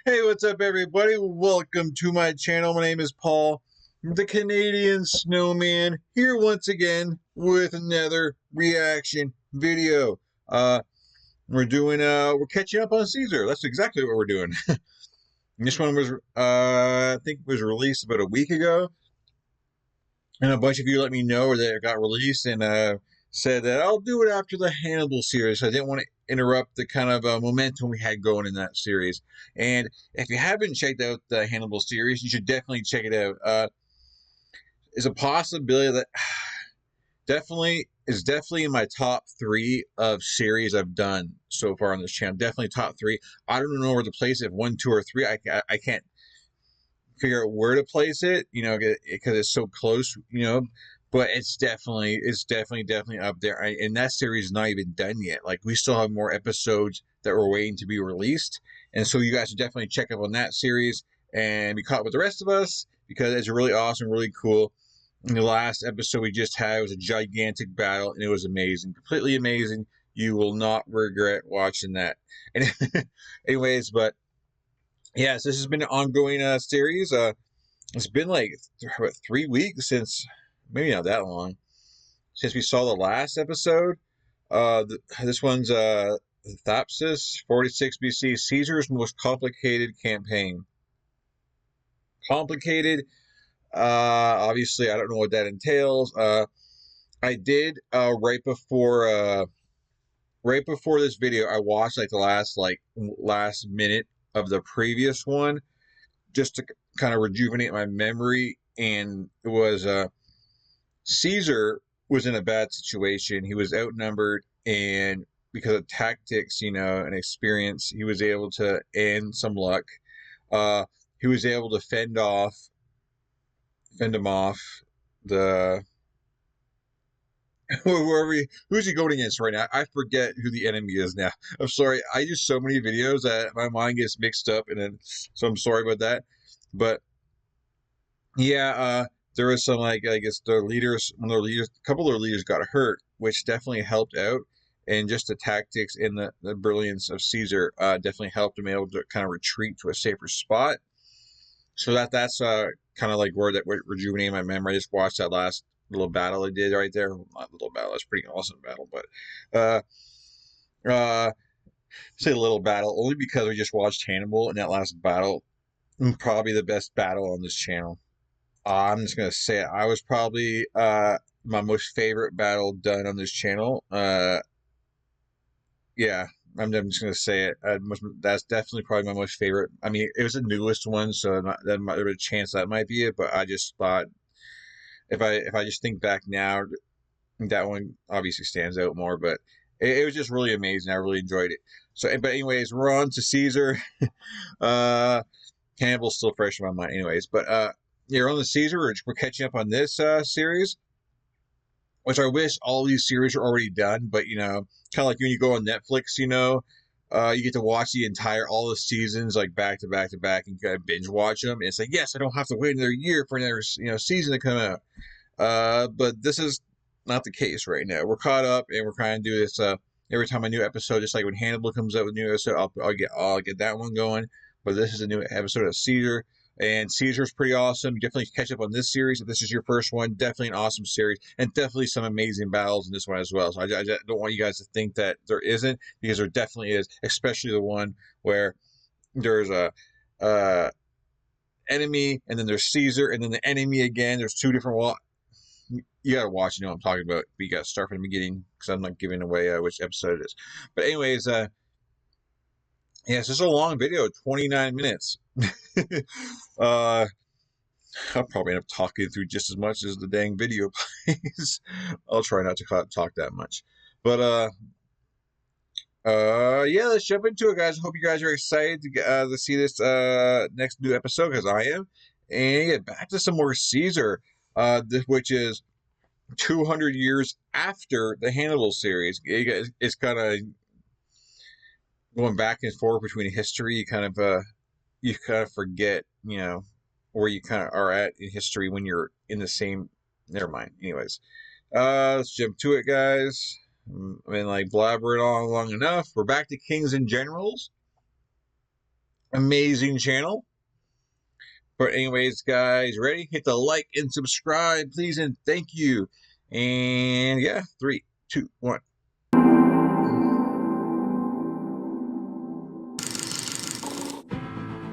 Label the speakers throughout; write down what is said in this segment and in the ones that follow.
Speaker 1: Hey, what's up, everybody? Welcome to my channel. My name is Paul, the Canadian Snowman, here once again with another reaction video. We're catching up on Caesar. That's exactly what we're doing. This one was, I think, was released about a week ago, and a bunch of you let me know that it got released and said that I'll do it after the Hannibal series. I didn't want to interrupt the kind of momentum we had going in that series. And if you haven't checked out the Hannibal series, you should definitely check it out. There's a possibility that definitely in my top three of series I've done so far on this channel. Definitely top three. I don't know where to place it, one, two, or three. I can't figure out where to place it, because it's so close, but it's definitely up there. And that series is not even done yet. Like, we still have more episodes that we're waiting to be released, and so you guys should definitely check up on that series and be caught up with the rest of us, because it's really awesome, really cool. And the last episode we just had was a gigantic battle, and it was amazing, completely amazing. You will not regret watching that. And anyways, but yes, this has been an ongoing series. It's been like 3 weeks since, maybe not that long, since we saw the last episode. This one's Thapsus 46 BC, Caesar's most complicated campaign. Complicated. Obviously, I don't know what that entails. I did right before this video, I watched like the last minute of the previous one, just to kind of rejuvenate my memory. And it was Caesar was in a bad situation. He was outnumbered, and because of tactics, and experience, he was able to, and some luck, he was able to fend him off, the who's he going against right now? I forget who the enemy is now. I'm sorry. I use so many videos that my mind gets mixed up, and then so I'm sorry about that. But yeah, there was some, like, I guess their leaders, a couple of their leaders got hurt, which definitely helped out. And just the tactics and the brilliance of Caesar definitely helped him able to kind of retreat to a safer spot. So that's kind of like where that would rejuvenate my memory. I just watched that last little battle I did right there. Not little battle, that's pretty awesome battle, but uh, uh, say little battle only because we just watched Hannibal, and that last battle, probably the best battle on this channel. I'm just gonna say it. I was probably my most favorite battle done on this channel. Yeah, I'm just gonna say it. That's definitely probably my most favorite. I mean, it was the newest one, so there's a chance that might be it. But I just thought, if I just think back now, that one obviously stands out more. But it was just really amazing. I really enjoyed it. So, but anyways, we're on to Caesar. uh, Hannibal's still fresh in my mind, anyways. But you're on the Caesar. We're catching up on this series, which I wish all these series are already done. But kind of like when you go on Netflix, you get to watch all the seasons, like, back to back to back, and you kind of binge watch them. And it's like, yes, I don't have to wait another year for another season to come out. But this is not the case right now. We're caught up, and we're trying to do this every time a new episode. Just like when Hannibal comes out with a new episode, I'll get that one going. But this is a new episode of Caesar, and Caesar's pretty awesome. You definitely catch up on this series if this is your first one. Definitely an awesome series, and definitely some amazing battles in this one as well. So I don't want you guys to think that there isn't, because there definitely is, especially the one where there's a enemy, and then there's Caesar, and then the enemy again. There's two different. Well, you gotta watch, what I'm talking about. But you gotta start from the beginning, because I'm not giving away which episode it is. But anyways, yes, this is a long video, 29 minutes. uh, I'll probably end up talking through just as much as the dang video plays. I'll try not to talk that much. But yeah, let's jump into it, guys. Hope you guys are excited to see this next new episode, because I am. And get back to some more Caesar, which is 200 years after the Hannibal series. It's kind of going back and forth between history. You kind of forget, where you kind of are at in history when you're in the same. Never mind. Anyways, let's jump to it, guys. I've been like blabbering on long enough. We're back to kings and generals. amazing channel. But anyways, guys, ready? Hit the like and subscribe, please, and thank you. And yeah, 3, 2, 1.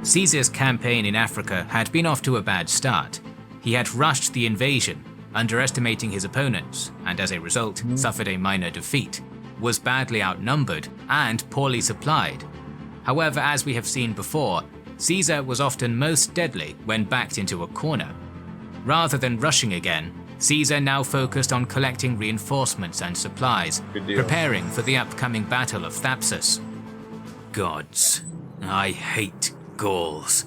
Speaker 2: Caesar's campaign in Africa had been off to a bad start. He had rushed the invasion, underestimating his opponents, and as a result suffered a minor defeat, was badly outnumbered and poorly supplied. However, as we have seen before, Caesar was often most deadly when backed into a corner. Rather than rushing again, Caesar now focused on collecting reinforcements and supplies, preparing for the upcoming Battle of Thapsus. Gods, I hate Gauls.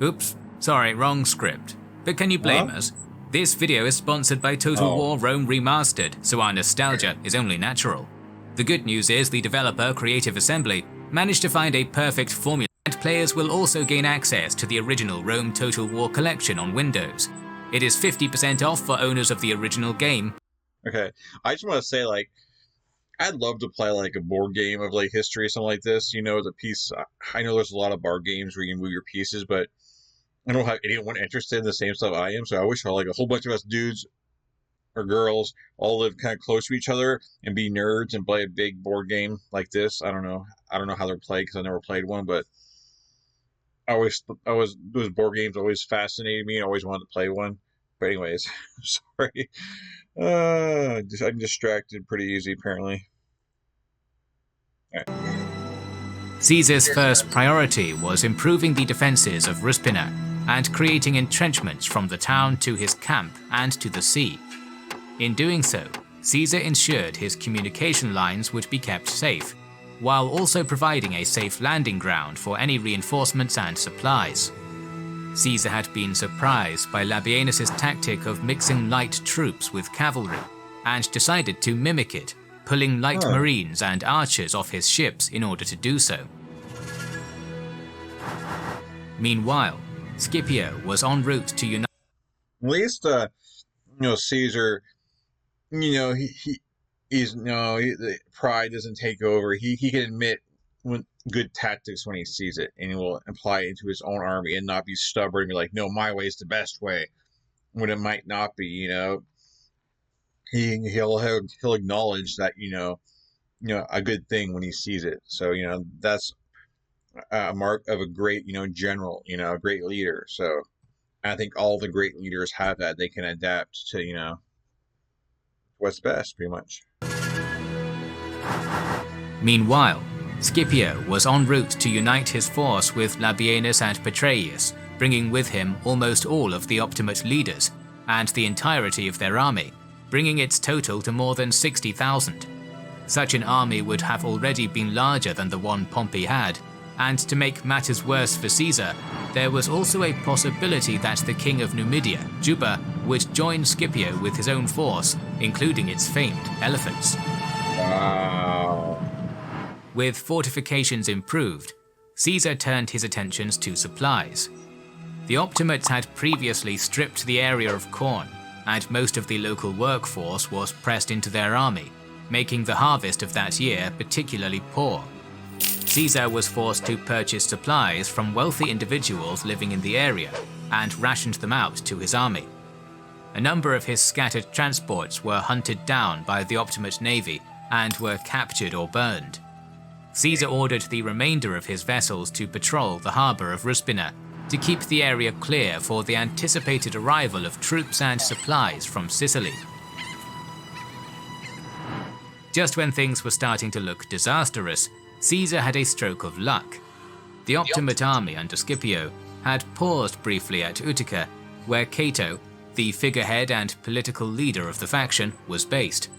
Speaker 2: Oops, sorry, wrong script. But can you blame us? This video is sponsored by Total War Rome Remastered, so our nostalgia is only natural. The good news is the developer, Creative Assembly, managed to find a perfect formula, and players will also gain access to the original Rome Total War collection on Windows. It is 50% off for owners of the original game.
Speaker 1: Okay, I just want to say, like, I'd love to play like a board game of like history or something like this. You know, the piece. I know there's a lot of board games where you can move your pieces, but I don't have anyone interested in the same stuff I am. So I wish like a whole bunch of us dudes or girls all live kind of close to each other and be nerds and play a big board game like this. I don't know how they're played because I never played one, but those board games always fascinated me. I always wanted to play one. But anyways, sorry. I'm distracted pretty easy, apparently. Right.
Speaker 2: Caesar's first priority was improving the defences of Ruspina and creating entrenchments from the town to his camp and to the sea. In doing so, Caesar ensured his communication lines would be kept safe, while also providing a safe landing ground for any reinforcements and supplies. Caesar had been surprised by Labienus' tactic of mixing light troops with cavalry, and decided to mimic it, pulling light marines and archers off his ships in order to do so. Meanwhile, Scipio was en route to unite.
Speaker 1: At least, Caesar, the pride doesn't take over. He can admit when good tactics when he sees it, and he will apply it into his own army and not be stubborn and be like, no, my way is the best way, when it might not be. He'll acknowledge that a good thing when he sees it. So that's a mark of a great general, a great leader. So I think all the great leaders have that. They can adapt to what's best, pretty much.
Speaker 2: Meanwhile, Scipio was en route to unite his force with Labienus and Petreius, bringing with him almost all of the Optimate leaders and the entirety of their army, bringing its total to more than 60,000. Such an army would have already been larger than the one Pompey had, and to make matters worse for Caesar, there was also a possibility that the king of Numidia, Juba, would join Scipio with his own force, including its famed elephants.
Speaker 1: Wow.
Speaker 2: With fortifications improved, Caesar turned his attentions to supplies. The Optimates had previously stripped the area of corn, and most of the local workforce was pressed into their army, making the harvest of that year particularly poor. Caesar was forced to purchase supplies from wealthy individuals living in the area, and rationed them out to his army. A number of his scattered transports were hunted down by the Optimate navy and were captured or burned. Caesar ordered the remainder of his vessels to patrol the harbour of Ruspina, to keep the area clear for the anticipated arrival of troops and supplies from Sicily. Just when things were starting to look disastrous, Caesar had a stroke of luck. The Optimate army under Scipio had paused briefly at Utica, where Cato, the figurehead and political leader of the faction, was based.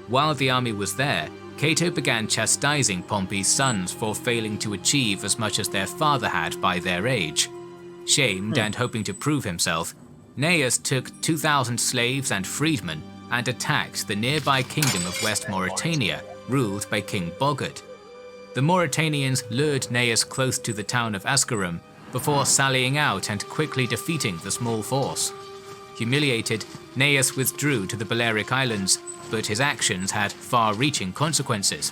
Speaker 2: While the army was there, Cato began chastising Pompey's sons for failing to achieve as much as their father had by their age. Shamed and hoping to prove himself, Gnaeus took 2,000 slaves and freedmen and attacked the nearby kingdom of West Mauritania, ruled by King Bogud. The Mauritanians lured Gnaeus close to the town of Ascarum before sallying out and quickly defeating the small force. Humiliated, Gnaeus withdrew to the Balearic Islands, but his actions had far-reaching consequences.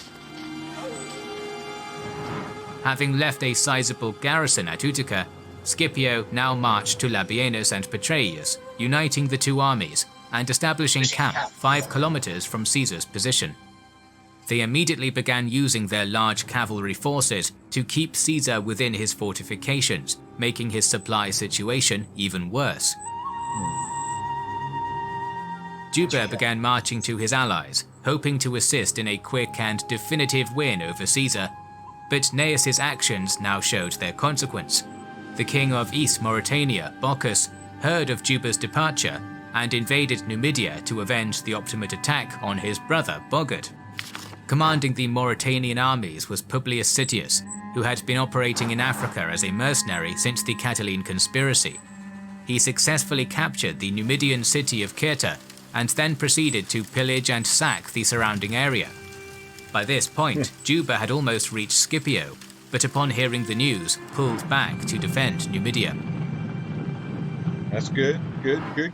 Speaker 2: Having left a sizable garrison at Utica, Scipio now marched to Labienus and Petreius, uniting the two armies and establishing camp 5 kilometers from Caesar's position. They immediately began using their large cavalry forces to keep Caesar within his fortifications, making his supply situation even worse. Juba began marching to his allies, hoping to assist in a quick and definitive win over Caesar, but Gnaeus' actions now showed their consequence. The king of East Mauritania, Bocchus, heard of Juba's departure and invaded Numidia to avenge the Optimate attack on his brother Bogud. Commanding the Mauritanian armies was Publius Sittius, who had been operating in Africa as a mercenary since the Catiline conspiracy. He successfully captured the Numidian city of Cirta and then proceeded to pillage and sack the surrounding area. By this point, Juba had almost reached Scipio, but upon hearing the news, pulled back to defend Numidia.
Speaker 1: That's good.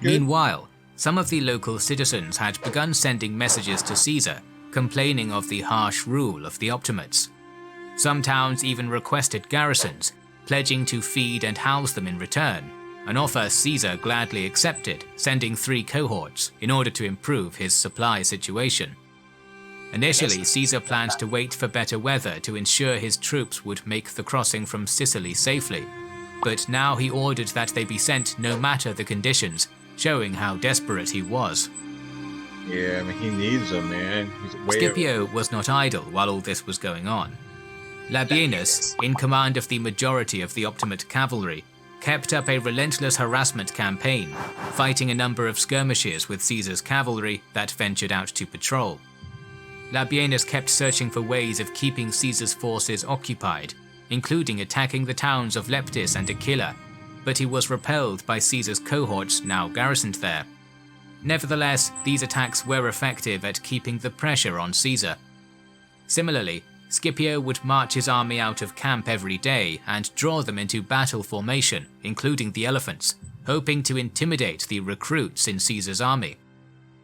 Speaker 2: Meanwhile, some of the local citizens had begun sending messages to Caesar, complaining of the harsh rule of the Optimates. Some towns even requested garrisons, pledging to feed and house them in return, an offer Caesar gladly accepted, sending 3 cohorts in order to improve his supply situation. Initially, Caesar planned to wait for better weather to ensure his troops would make the crossing from Sicily safely, but now he ordered that they be sent no matter the conditions, showing how desperate he was.
Speaker 1: Yeah, I mean, he needs them, man.
Speaker 2: Scipio was not idle while all this was going on. Labienus, in command of the majority of the Optimate cavalry, kept up a relentless harassment campaign, fighting a number of skirmishes with Caesar's cavalry that ventured out to patrol. Labienus kept searching for ways of keeping Caesar's forces occupied, including attacking the towns of Leptis and Aquila, but he was repelled by Caesar's cohorts now garrisoned there. Nevertheless, these attacks were effective at keeping the pressure on Caesar. Similarly, Scipio would march his army out of camp every day and draw them into battle formation, including the elephants, hoping to intimidate the recruits in Caesar's army.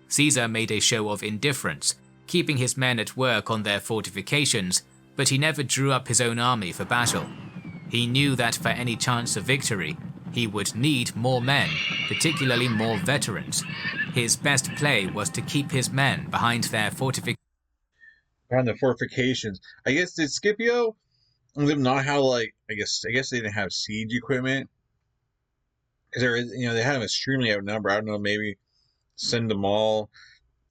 Speaker 2: Caesar made a show of indifference, keeping his men at work on their fortifications, but he never drew up his own army for battle. He knew that for any chance of victory, he would need more men, particularly more veterans. His best play was to keep his men behind their fortifications.
Speaker 1: Behind the fortifications. I guess, did Scipio them not have, like, I guess they didn't have siege equipment? Because they had them extremely outnumbered. I don't know, maybe send them all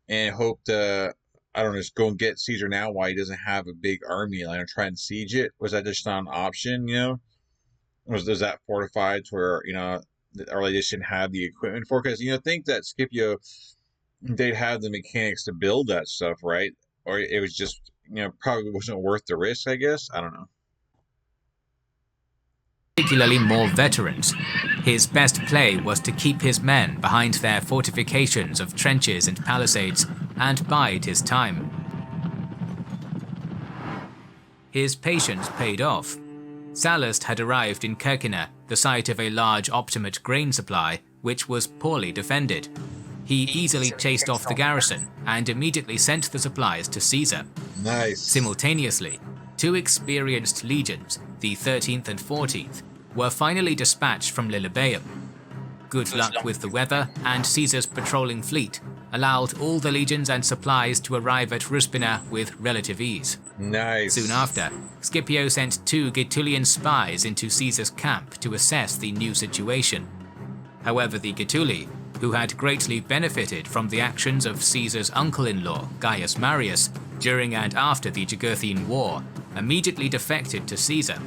Speaker 1: and hope to, I don't know, just go and get Caesar now while he doesn't have a big army, like, and try and siege it. Was that just not an option, Was that fortified to where, or they just didn't have the equipment for? Because, think that Scipio, they'd have the mechanics to build that stuff, right? Or it was just, probably wasn't worth the risk, I guess. I don't know.
Speaker 2: Particularly more veterans. His best play was to keep his men behind their fortifications of trenches and palisades and bide his time. His patience paid off. Sallust had arrived in Kirkina, the site of a large Optimate grain supply, which was poorly defended. He easily chased off the garrison and immediately sent the supplies to Caesar.
Speaker 1: Nice.
Speaker 2: Simultaneously, 2 experienced legions, the 13th and 14th, were finally dispatched from Lilybaeum. Good luck with the weather and Caesar's patrolling fleet allowed all the legions and supplies to arrive at Ruspina with relative ease.
Speaker 1: Nice.
Speaker 2: Soon after, Scipio sent 2 Gaetulian spies into Caesar's camp to assess the new situation. However, the Gaetuli, who had greatly benefited from the actions of Caesar's uncle-in-law, Gaius Marius, during and after the Jugurthine War, immediately defected to Caesar.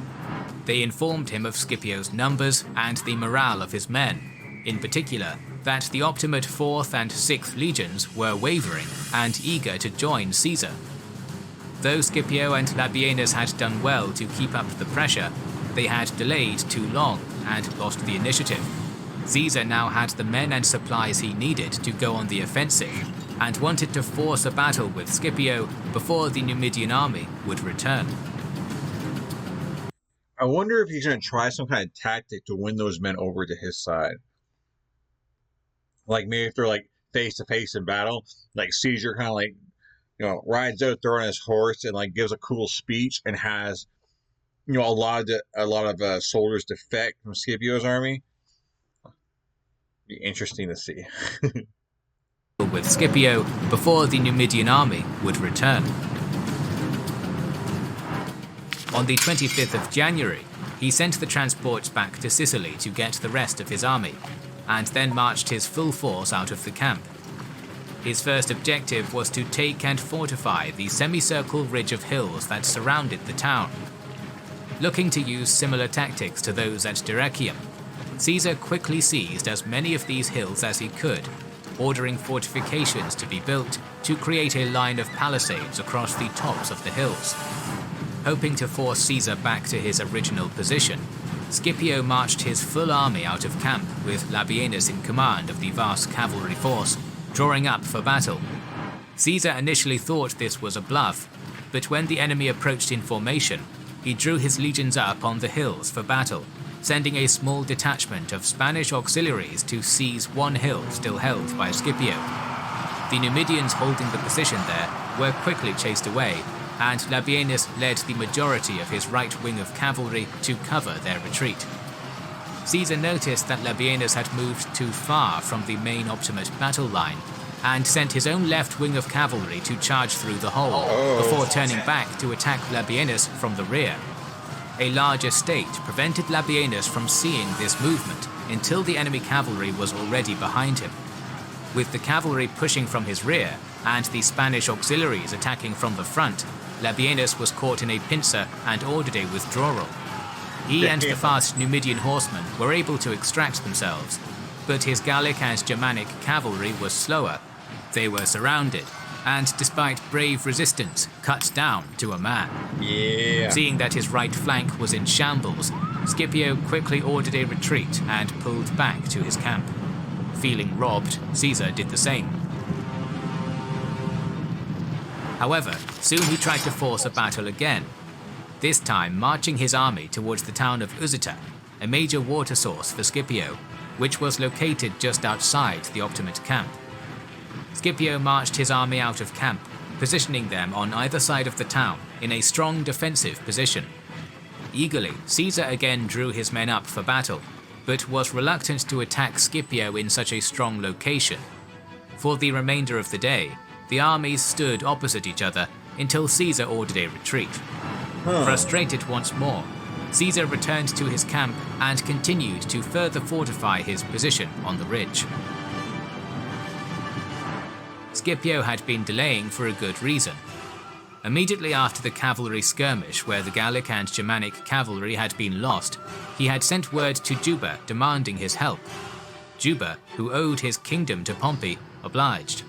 Speaker 2: They informed him of Scipio's numbers and the morale of his men, in particular that the Optimate 4th and 6th legions were wavering and eager to join Caesar. Though Scipio and Labienus had done well to keep up the pressure, they had delayed too long and lost the initiative. Caesar now had the men and supplies he needed to go on the offensive, and wanted to force a battle with Scipio before the Numidian army would return.
Speaker 1: I wonder if he's going to try some kind of tactic to win those men over to his side. Like, maybe if they're, like, face-to-face in battle, like, Caesar kind of, like, rides out there on his horse and, like, gives a cool speech and has a lot of soldiers defect from Scipio's army. Be interesting to see.
Speaker 2: with Scipio before the Numidian army would return. On the 25th of January, he sent the transports back to Sicily to get the rest of his army, and then marched his full force out of the camp. His first objective was to take and fortify the semicircle ridge of hills that surrounded the town. Looking to use similar tactics to those at Dyrrhachium, Caesar quickly seized as many of these hills as he could, ordering fortifications to be built to create a line of palisades across the tops of the hills. Hoping to force Caesar back to his original position, Scipio marched his full army out of camp with Labienus in command of the vast cavalry force, drawing up for battle. Caesar initially thought this was a bluff, but when the enemy approached in formation, he drew his legions up on the hills for battle, sending a small detachment of Spanish auxiliaries to seize one hill still held by Scipio. The Numidians holding the position there were quickly chased away, and Labienus led the majority of his right wing of cavalry to cover their retreat. Caesar noticed that Labienus had moved too far from the main Optimate battle line, and sent his own left wing of cavalry to charge through the hole, before turning back to attack Labienus from the rear. A large estate prevented Labienus from seeing this movement until the enemy cavalry was already behind him. With the cavalry pushing from his rear, and the Spanish auxiliaries attacking from the front, Labienus was caught in a pincer and ordered a withdrawal. He and the fast Numidian horsemen were able to extract themselves, but his Gallic and Germanic cavalry was slower. They were surrounded, and despite brave resistance, cut down to a man. Seeing that his right flank was in shambles, Scipio quickly ordered a retreat and pulled back to his camp. Feeling robbed, Caesar did the same. However, soon he tried to force a battle again, this time marching his army towards the town of Uzica, a major water source for Scipio, which was located just outside the Optimate camp. Scipio marched his army out of camp, positioning them on either side of the town in a strong defensive position. Eagerly, Caesar again drew his men up for battle, but was reluctant to attack Scipio in such a strong location. For the remainder of the day, the armies stood opposite each other until Caesar ordered a retreat. Frustrated once more, Caesar returned to his camp and continued to further fortify his position on the ridge. Scipio had been delaying for a good reason. Immediately after the cavalry skirmish where the Gallic and Germanic cavalry had been lost, he had sent word to Juba demanding his help. Juba, who owed his kingdom to Pompey, obliged.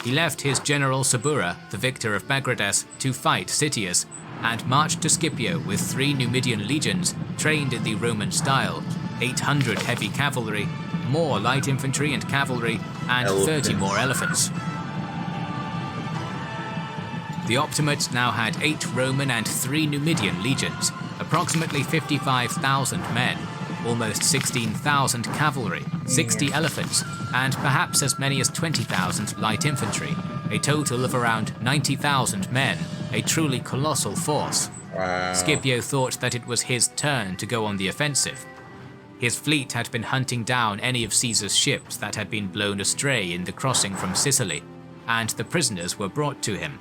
Speaker 2: He left his general Sabura, the victor of Bagradas, to fight Citius, and marched to Scipio with 3 Numidian legions trained in the Roman style, 800 heavy cavalry, more light infantry and cavalry, and 30 more elephants. The Optimates now had 8 Roman and 3 Numidian legions, approximately 55,000 men, almost 16,000 cavalry, 60 elephants, and perhaps as many as 20,000 light infantry, a total of around 90,000 men, a truly colossal force.
Speaker 1: Wow.
Speaker 2: Scipio thought that it was his turn to go on the offensive. His fleet had been hunting down any of Caesar's ships that had been blown astray in the crossing from Sicily, and the prisoners were brought to him.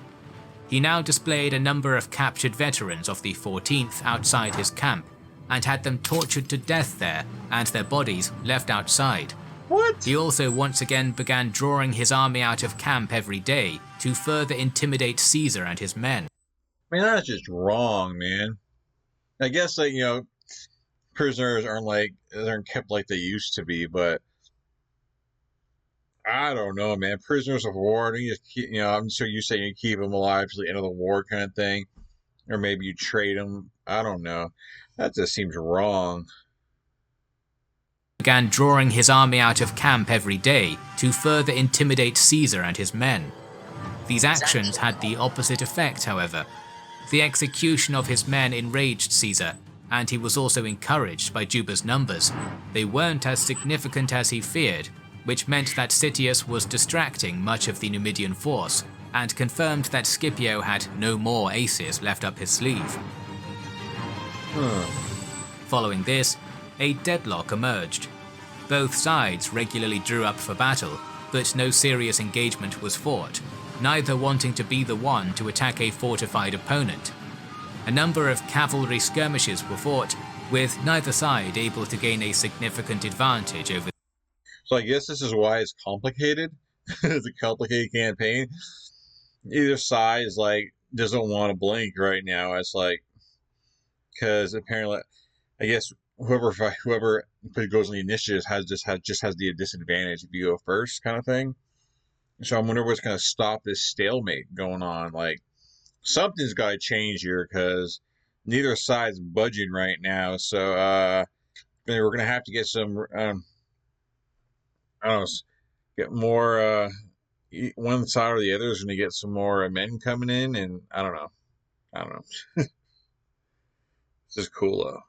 Speaker 2: He now displayed a number of captured veterans of the 14th outside his camp, and had them tortured to death there, and their bodies left outside.
Speaker 1: What?
Speaker 2: He also once again began drawing his army out of camp every day to further intimidate Caesar and his men.
Speaker 1: I mean, that's just wrong, man. I guess, like, prisoners aren't kept like they used to be, but I don't know, man. Prisoners of war, you just keep, I'm sure you say you keep them alive to the end of the war kind of thing, or maybe you trade them. I don't know. That just seems wrong.
Speaker 2: Began drawing his army out of camp every day to further intimidate Caesar and his men. These actions had the opposite effect, however. The execution of his men enraged Caesar, and he was also encouraged by Juba's numbers. They weren't as significant as he feared, which meant that Citius was distracting much of the Numidian force, and confirmed that Scipio had no more aces left up his sleeve.
Speaker 1: Huh.
Speaker 2: Following this, a deadlock emerged. Both sides regularly drew up for battle, but no serious engagement was fought, neither wanting to be the one to attack a fortified opponent. A number of cavalry skirmishes were fought, with neither side able to gain a significant advantage over.
Speaker 1: So I guess this is why it's complicated. It's a complicated campaign. Either side is like doesn't want to blink right now. It's like because apparently, I guess whoever goes on the initiative has the disadvantage if you go first, kind of thing. So I'm wondering what's going to stop this stalemate going on. Like something's got to change here because neither side's budging right now. So we're going to have to get some. I don't know, get more. One side or the other is going to get some more men coming in, and I don't know. This is cool though.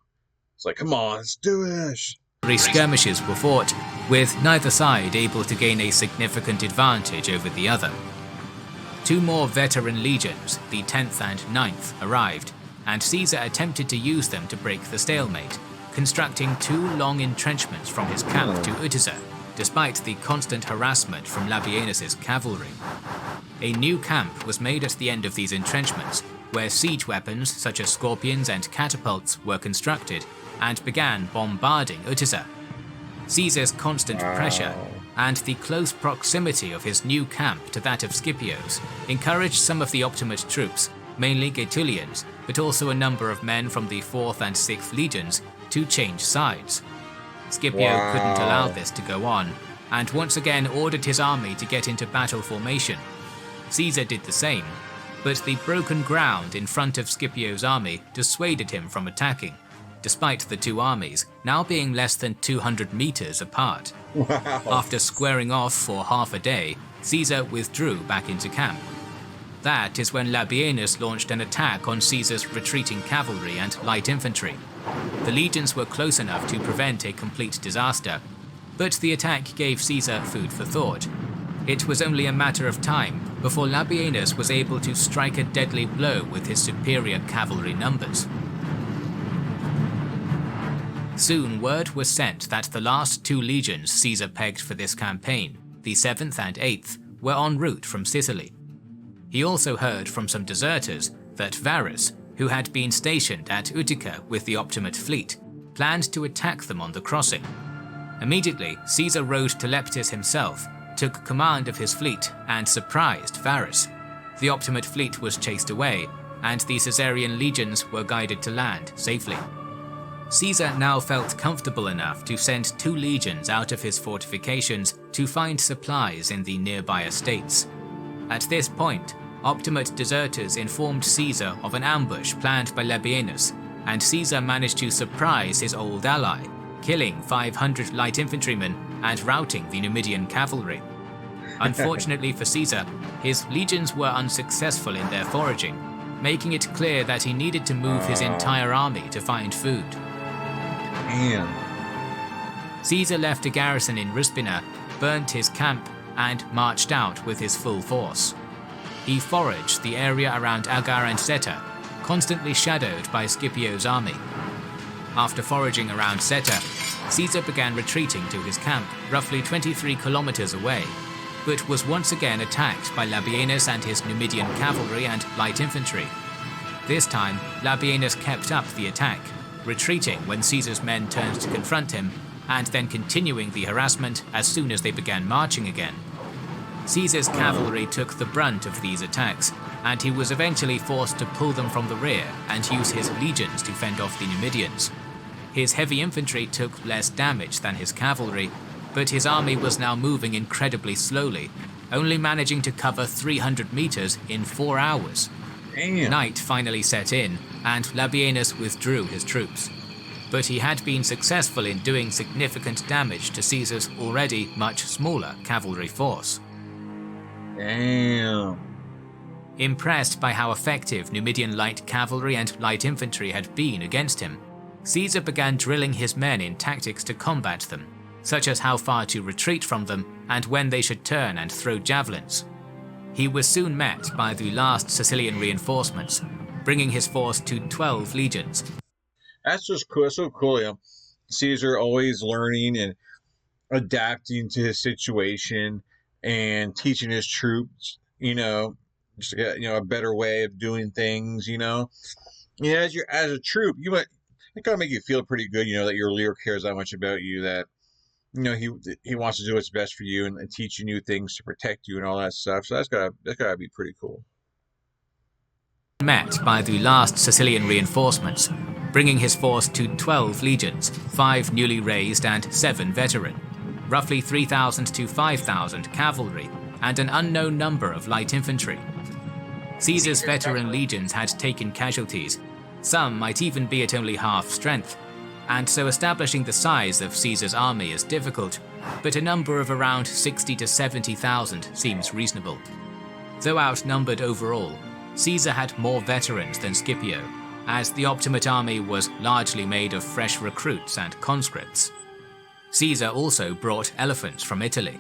Speaker 1: It's like, come on, let's do this.
Speaker 2: Skirmishes were fought, with neither side able to gain a significant advantage over the other. Two more veteran legions, the 10th and 9th, arrived, and Caesar attempted to use them to break the stalemate, constructing two long entrenchments from his camp to Utica, despite the constant harassment from Labienus's cavalry. A new camp was made at the end of these entrenchments, where siege weapons such as scorpions and catapults were constructed and began bombarding Utica. Caesar's constant pressure and the close proximity of his new camp to that of Scipio's encouraged some of the Optimate troops, mainly Gaetulians, but also a number of men from the 4th and 6th legions, to change sides. Scipio couldn't allow this to go on, and once again ordered his army to get into battle formation. Caesar did the same, but the broken ground in front of Scipio's army dissuaded him from attacking, despite the two armies now being less than 200 meters apart.
Speaker 1: Wow.
Speaker 2: After squaring off for half a day, Caesar withdrew back into camp. That is when Labienus launched an attack on Caesar's retreating cavalry and light infantry. The legions were close enough to prevent a complete disaster, but the attack gave Caesar food for thought. It was only a matter of time before Labienus was able to strike a deadly blow with his superior cavalry numbers. Soon word was sent that the last two legions Caesar pegged for this campaign, the 7th and 8th, were en route from Sicily. He also heard from some deserters that Varus, who had been stationed at Utica with the Optimate fleet, planned to attack them on the crossing. Immediately, Caesar rode to Leptis himself, took command of his fleet, and surprised Varus. The Optimate fleet was chased away, and the Caesarian legions were guided to land safely. Caesar now felt comfortable enough to send 2 legions out of his fortifications to find supplies in the nearby estates. At this point, Optimate deserters informed Caesar of an ambush planned by Labienus, and Caesar managed to surprise his old ally, killing 500 light infantrymen and routing the Numidian cavalry. Unfortunately for Caesar, his legions were unsuccessful in their foraging, making it clear that he needed to move his entire army to find food.
Speaker 1: Damn.
Speaker 2: Caesar left a garrison in Ruspina, burnt his camp, and marched out with his full force. He foraged the area around Agar and Seta, constantly shadowed by Scipio's army. After foraging around Seta, Caesar began retreating to his camp, roughly 23 kilometers away, but was once again attacked by Labienus and his Numidian cavalry and light infantry. This time, Labienus kept up the attack, retreating when Caesar's men turned to confront him, and then continuing the harassment as soon as they began marching again. Caesar's cavalry took the brunt of these attacks, and he was eventually forced to pull them from the rear and use his legions to fend off the Numidians. His heavy infantry took less damage than his cavalry, but his army was now moving incredibly slowly, only managing to cover 300 meters in 4 hours.
Speaker 1: Damn.
Speaker 2: Night finally set in, and Labienus withdrew his troops. But he had been successful in doing significant damage to Caesar's already much smaller cavalry force.
Speaker 1: Damn.
Speaker 2: Impressed by how effective Numidian light cavalry and light infantry had been against him, Caesar began drilling his men in tactics to combat them, such as how far to retreat from them and when they should turn and throw javelins. He was soon met by the last Sicilian reinforcements, bringing his force to 12 legions.
Speaker 1: That's just cool. That's so cool. Caesar always learning and adapting to his situation and teaching his troops, just to get, a better way of doing things. Yeah, as a troop, it kind of make you feel pretty good. That your leader cares that much about you. That he wants to do what's best for you and teach you new things to protect you and all that stuff. So that's gotta be pretty cool.
Speaker 2: Met by the last Sicilian reinforcements, bringing his force to 12 legions, 5 newly raised and 7 veteran, roughly 3,000 to 5,000 cavalry, and an unknown number of light infantry. Caesar's veteran legions had taken casualties, some might even be at only half strength, and so establishing the size of Caesar's army is difficult, but a number of around 60 to 70,000 seems reasonable. Though outnumbered overall, Caesar had more veterans than Scipio, as the Optimate army was largely made of fresh recruits and conscripts. Caesar also brought elephants from Italy.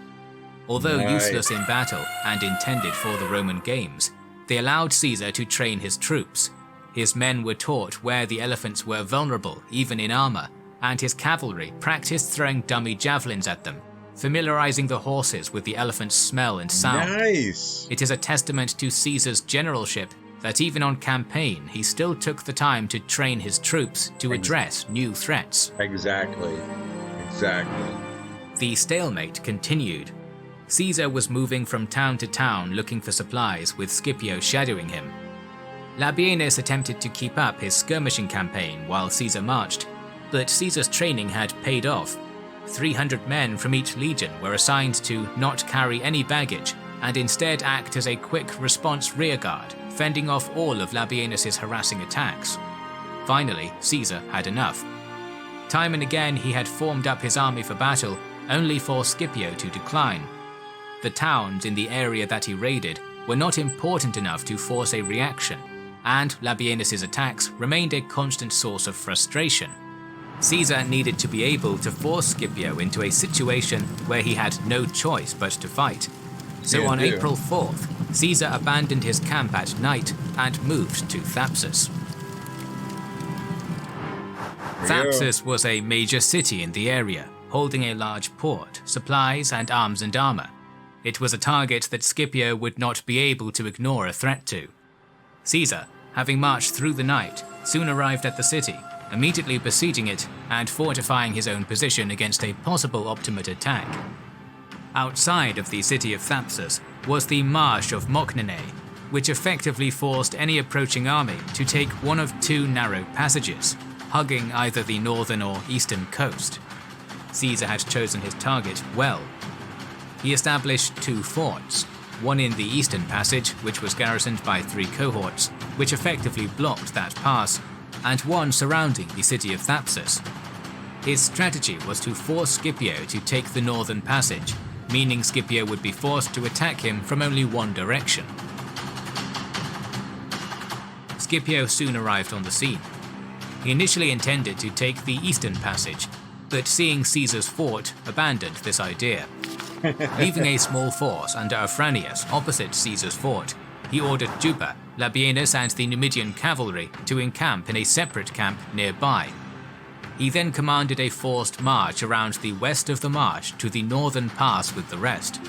Speaker 2: Although useless in battle and intended for the Roman games, they allowed Caesar to train his troops. His men were taught where the elephants were vulnerable, even in armor, and his cavalry practiced throwing dummy javelins at them, familiarizing the horses with the elephant's smell and sound.
Speaker 1: Nice!
Speaker 2: It is a testament to Caesar's generalship that even on campaign he still took the time to train his troops to address new threats.
Speaker 1: Exactly.
Speaker 2: The stalemate continued. Caesar was moving from town to town looking for supplies, with Scipio shadowing him. Labienus attempted to keep up his skirmishing campaign while Caesar marched, but Caesar's training had paid off. 300 men from each legion were assigned to not carry any baggage and instead act as a quick response rearguard, fending off all of Labienus's harassing attacks. Finally, Caesar had enough. Time and again he had formed up his army for battle, only for Scipio to decline. The towns in the area that he raided were not important enough to force a reaction, and Labienus's attacks remained a constant source of frustration. Caesar needed to be able to force Scipio into a situation where he had no choice but to fight. So on April 4th, Caesar abandoned his camp at night and moved to Thapsus. Thapsus was a major city in the area, holding a large port, supplies, and arms and armor. It was a target that Scipio would not be able to ignore a threat to. Caesar, having marched through the night, soon arrived at the city, immediately besieging it and fortifying his own position against a possible Optimate attack. Outside of the city of Thapsus was the Marsh of Mocninae, which effectively forced any approaching army to take one of 2 narrow passages, hugging either the northern or eastern coast. Caesar had chosen his target well. He established 2 forts, one in the eastern passage, which was garrisoned by 3 cohorts, which effectively blocked that pass, and one surrounding the city of Thapsus. His strategy was to force Scipio to take the northern passage, meaning Scipio would be forced to attack him from only one direction. Scipio soon arrived on the scene. He initially intended to take the eastern passage, but seeing Caesar's fort, abandoned this idea. Leaving a small force under Afranius opposite Caesar's fort, he ordered Juba, Labienus, and the Numidian cavalry to encamp in a separate camp nearby. He then commanded a forced march around the west of the marsh to the northern pass with the rest.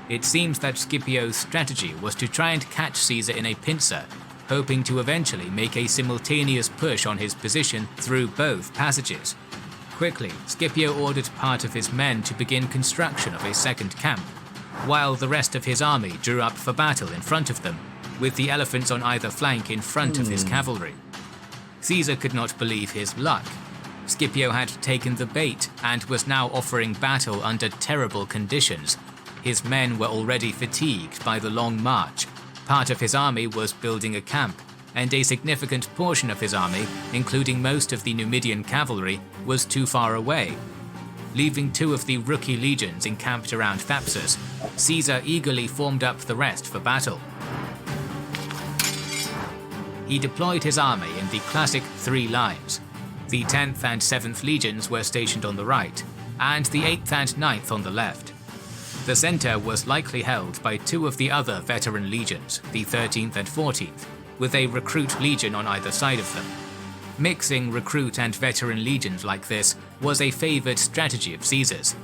Speaker 2: It seems that Scipio's strategy was to try and catch Caesar in a pincer, hoping to eventually make a simultaneous push on his position through both passages. Quickly, Scipio ordered part of his men to begin construction of a second camp, while the rest of his army drew up for battle in front of them, with the elephants on either flank in front of his cavalry. Caesar could not believe his luck. Scipio had taken the bait and was now offering battle under terrible conditions. His men were already fatigued by the long march. Part of his army was building a camp, and a significant portion of his army, including most of the Numidian cavalry, was too far away. Leaving 2 of the rookie legions encamped around Thapsus, Caesar eagerly formed up the rest for battle. He deployed his army in the classic 3 lines. The 10th and 7th legions were stationed on the right, and the 8th and 9th on the left. The center was likely held by 2 of the other veteran legions, the 13th and 14th, with a recruit legion on either side of them. Mixing recruit and veteran legions like this was a favoured strategy of Caesar's.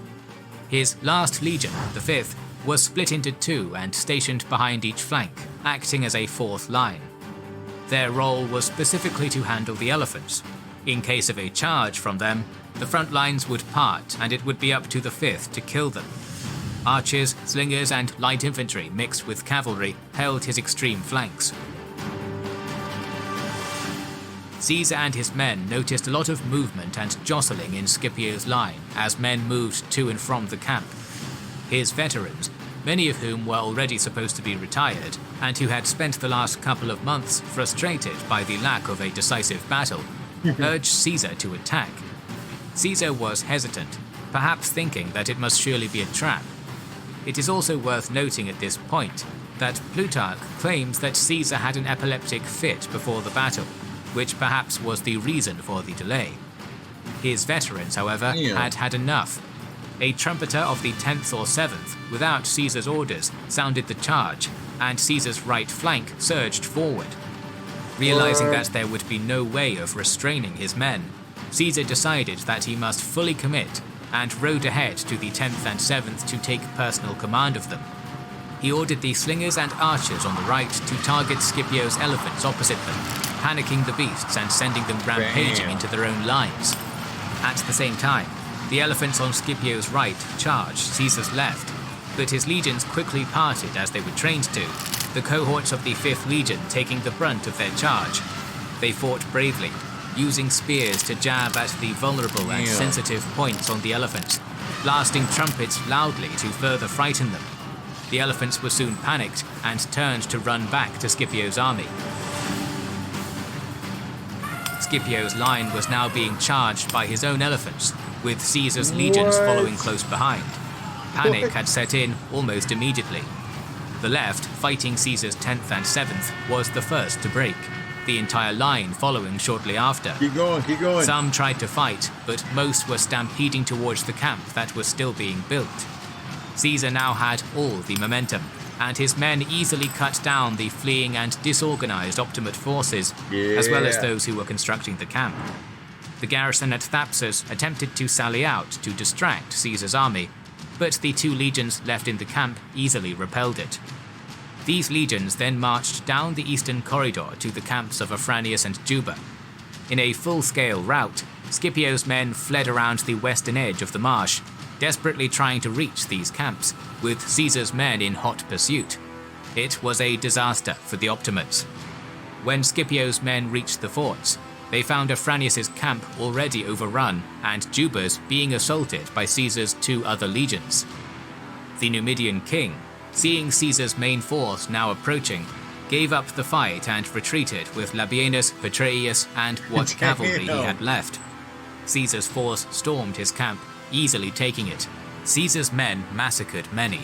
Speaker 2: His last legion, the 5th, was split into 2 and stationed behind each flank, acting as a 4th line. Their role was specifically to handle the elephants. In case of a charge from them, the front lines would part and it would be up to the 5th to kill them. Archers, slingers and light infantry mixed with cavalry held his extreme flanks. Caesar and his men noticed a lot of movement and jostling in Scipio's line as men moved to and from the camp. His veterans, many of whom were already supposed to be retired and who had spent the last couple of months frustrated by the lack of a decisive battle, urged Caesar to attack. Caesar was hesitant, perhaps thinking that it must surely be a trap. It is also worth noting at this point that Plutarch claims that Caesar had an epileptic fit before the battle, which perhaps was the reason for the delay. His veterans, however, had had enough. A trumpeter of the 10th or 7th, without Caesar's orders, sounded the charge, and Caesar's right flank surged forward. Realizing that there would be no way of restraining his men, Caesar decided that he must fully commit and rode ahead to the 10th and 7th to take personal command of them. He ordered the slingers and archers on the right to target Scipio's elephants opposite them, panicking the beasts and sending them rampaging into their own lines. At the same time, the elephants on Scipio's right charged Caesar's left, but his legions quickly parted as they were trained to, the cohorts of the 5th Legion taking the brunt of their charge. They fought bravely, using spears to jab at the vulnerable and sensitive points on the elephants, blasting trumpets loudly to further frighten them. The elephants were soon panicked and turned to run back to Scipio's army. Scipio's line was now being charged by his own elephants, with Caesar's legions following close behind. Panic had set in almost immediately. The left, fighting Caesar's 10th and 7th, was the first to break, the entire line following shortly after.
Speaker 1: Keep going, keep going.
Speaker 2: Some tried to fight, but most were stampeding towards the camp that was still being built. Caesar now had all the momentum, and his men easily cut down the fleeing and disorganized Optimate forces, as well as those who were constructing the camp. The garrison at Thapsus attempted to sally out to distract Caesar's army, but the 2 legions left in the camp easily repelled it. These legions then marched down the eastern corridor to the camps of Afranius and Juba. In a full-scale rout, Scipio's men fled around the western edge of the marsh, desperately trying to reach these camps, with Caesar's men in hot pursuit. It was a disaster for the Optimates. When Scipio's men reached the forts, they found Afranius's camp already overrun and Juba's being assaulted by Caesar's 2 other legions. The Numidian king, seeing Caesar's main force now approaching, gave up the fight and retreated with Labienus, Petreius, and what cavalry he had left. Caesar's force stormed his camp, easily taking it. Caesar's men massacred many.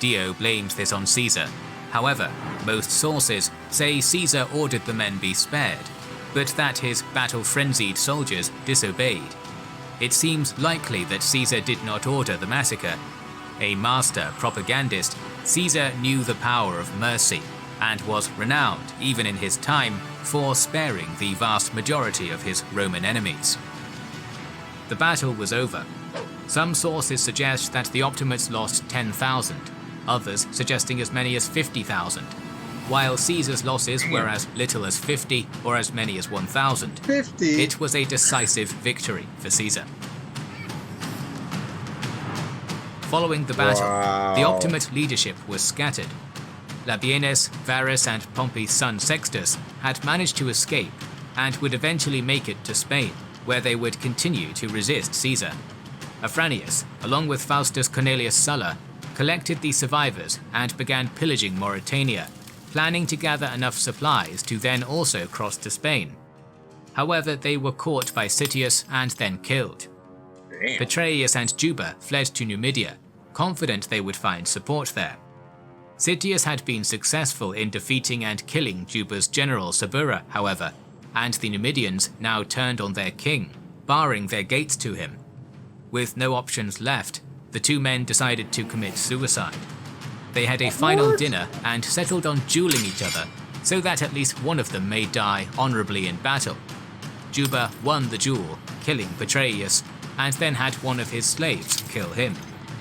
Speaker 2: Dio blames this on Caesar. However, most sources say Caesar ordered the men be spared, but that his battle-frenzied soldiers disobeyed. It seems likely that Caesar did not order the massacre. A master propagandist, Caesar knew the power of mercy, and was renowned, even in his time, for sparing the vast majority of his Roman enemies. The battle was over. Some sources suggest that the Optimates lost 10,000, others suggesting as many as 50,000, while Caesar's losses were as little as 50 or as many as 1,000.
Speaker 1: 50?
Speaker 2: It was a decisive victory for Caesar. Following the battle, the Optimate leadership was scattered. Labienus, Varus, and Pompey's son Sextus had managed to escape and would eventually make it to Spain, where they would continue to resist Caesar. Afranius, along with Faustus Cornelius Sulla, collected the survivors and began pillaging Mauritania, planning to gather enough supplies to then also cross to Spain. However, they were caught by Citius and then killed. Petreius and Juba fled to Numidia, confident they would find support there. Citius had been successful in defeating and killing Juba's general Sabura, however, and the Numidians now turned on their king, barring their gates to him. With no options left, the 2 men decided to commit suicide. They had a final dinner and settled on dueling each other, so that at least one of them may die honorably in battle. Juba won the duel, killing Petreius, and then had one of his slaves kill him.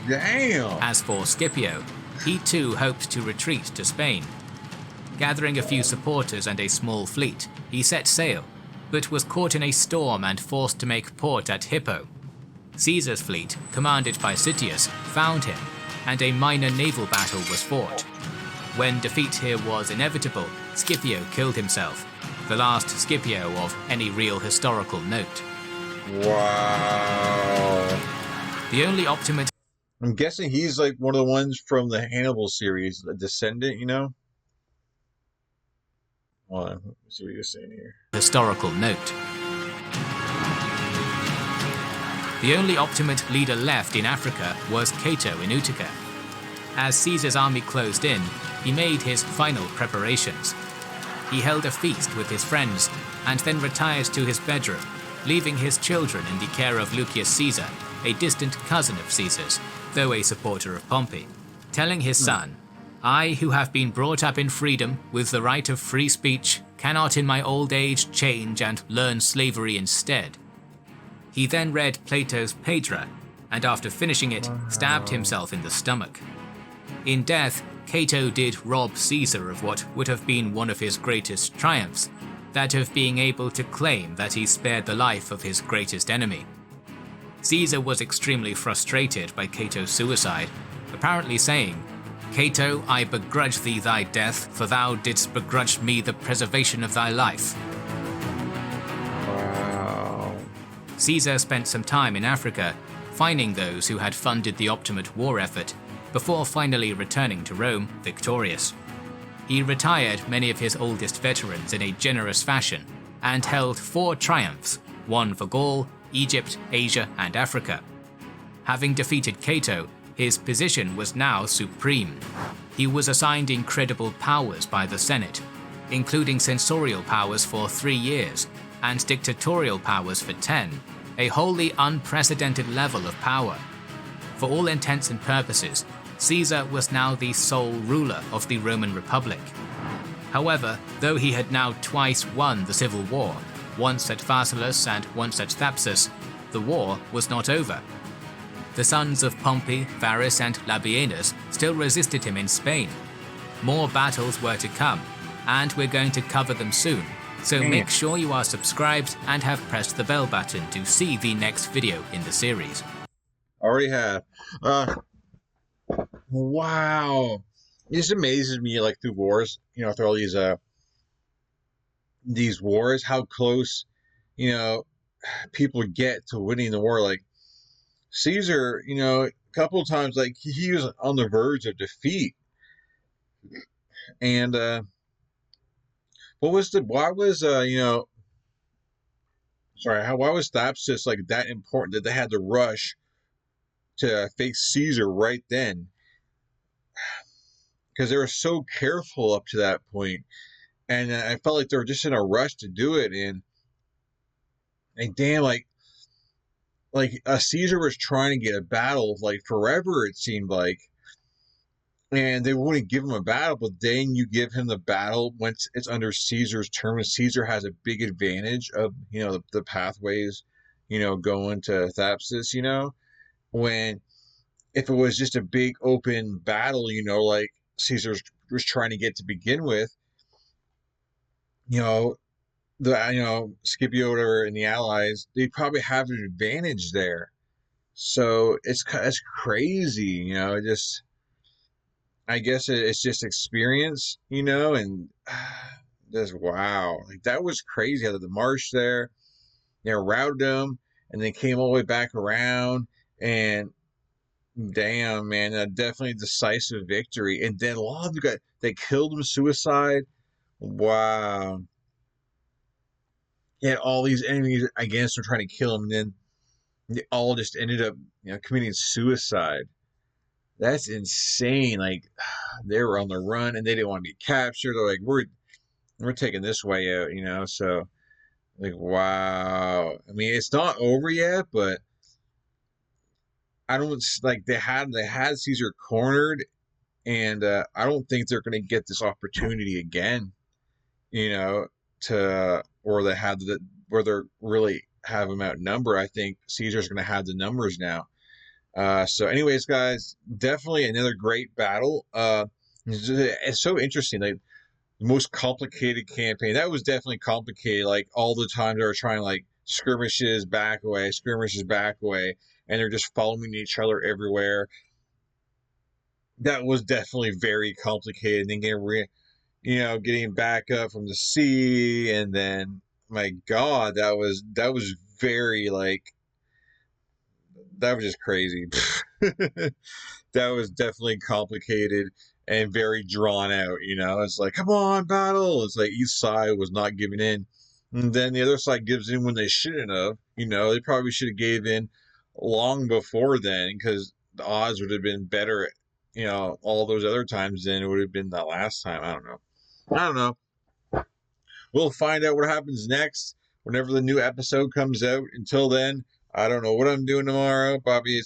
Speaker 1: Damn!
Speaker 2: As for Scipio, he too hoped to retreat to Spain. Gathering a few supporters and a small fleet, he set sail, but was caught in a storm and forced to make port at Hippo. Caesar's fleet, commanded by Citius, found him, and a minor naval battle was fought. When defeat here was inevitable, Scipio killed himself, the last Scipio of any real historical note.
Speaker 1: Wow.
Speaker 2: The only Optimate...
Speaker 1: I'm guessing he's like one of the ones from the Hannibal series, the descendant, you know? Hold on, let's see what you're saying here.
Speaker 2: Historical note. The only Optimate leader left in Africa was Cato in Utica. As Caesar's army closed in, he made his final preparations. He held a feast with his friends and then retired to his bedroom, leaving his children in the care of Lucius Caesar, a distant cousin of Caesar's, though a supporter of Pompey, telling his son, "I, who have been brought up in freedom with the right of free speech, cannot in my old age change and learn slavery instead." He then read Plato's Phaedra, and after finishing it, stabbed himself in the stomach. In death, Cato did rob Caesar of what would have been one of his greatest triumphs, that of being able to claim that he spared the life of his greatest enemy. Caesar was extremely frustrated by Cato's suicide, apparently saying, "Cato, I begrudge thee thy death, for thou didst begrudge me the preservation of thy life."
Speaker 1: Wow.
Speaker 2: Caesar spent some time in Africa, fining those who had funded the Optimate war effort, before finally returning to Rome victorious. He retired many of his oldest veterans in a generous fashion, and held 4 triumphs, one for Gaul, Egypt, Asia, and Africa. Having defeated Cato, his position was now supreme. He was assigned incredible powers by the Senate, including censorial powers for 3 years, and dictatorial powers for 10, a wholly unprecedented level of power. For all intents and purposes, Caesar was now the sole ruler of the Roman Republic. However, though he had now twice won the civil war, once at Pharsalus and once at Thapsus, the war was not over. The sons of Pompey, Varus, and Labienus still resisted him in Spain. More battles were to come, and we're going to cover them soon, so make sure you are subscribed and have pressed the bell button to see the next video in the series.
Speaker 1: Already have. Wow. This amazes me, like, through wars, you know, through all these wars, how close, you know, people get to winning the war. Like, Caesar, you know, a couple of times, like, he was on the verge of defeat. And, why was, why was Thapsus, like, that important that they had to rush to face Caesar right then? Because they were so careful up to that point, and I felt like they were just in a rush to do it. And damn, like Caesar was trying to get a battle like forever, it seemed like, and they wouldn't give him a battle. But then you give him the battle once it's under Caesar's term, and Caesar has a big advantage of, you know, the pathways, you know, going to Thapsus. You know, when if it was just a big open battle, you know, like Caesar was trying to get to begin with, you know, Scipio and the allies, they probably have an advantage there. So it's crazy, you know. Just, I guess it's just experience, you know, and just wow, like that was crazy. How the march there, they routed them, and then came all the way back around, and damn, man, definitely decisive victory. And then a lot of them they killed him, suicide. Wow. He had all these enemies against him trying to kill him, and then they all just ended up, you know, committing suicide. That's insane. Like, they were on the run and they didn't want to be captured. They're like, we're taking this way out, you know. So, like, wow. I mean, it's not over yet, but I don't, like, they had Caesar cornered, and I don't think they're going to get this opportunity again, you know, or they had where they're really have them outnumbered, I think Caesar's going to have the numbers now. So, anyways, guys, definitely another great battle. It's so interesting. Like the most complicated campaign. That was definitely complicated. Like all the time they were trying like skirmishes back away, and they're just following each other everywhere. That was definitely very complicated. And then getting back up from the sea, and then my God, that was very like that was just crazy. That was definitely complicated and very drawn out. It's like, come on, battle. It's like each side was not giving in, and then the other side gives in when they shouldn't have. They probably should have gave in long before then, because the odds would have been better. All those other times than it would have been that last time. I don't know. We'll find out what happens next whenever the new episode comes out. Until then, I don't know what I'm doing tomorrow. Bobby,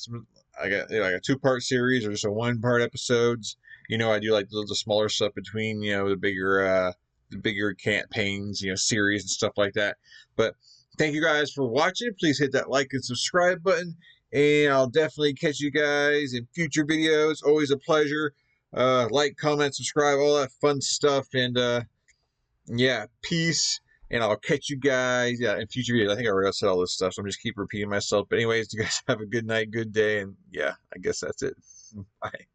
Speaker 1: I got like a 2-part series or just a 1-part episodes. I do like the smaller stuff between the bigger campaigns, series and stuff like that. But thank you guys for watching. Please hit that like and subscribe button, and I'll definitely catch you guys in future videos. Always a pleasure. Like, comment, subscribe, all that fun stuff, and yeah, peace, and I'll catch you guys in future videos. I think I already said all this stuff, so I'm just keep repeating myself. But anyways, you guys have a good night, good day, and yeah, I guess that's it. Bye.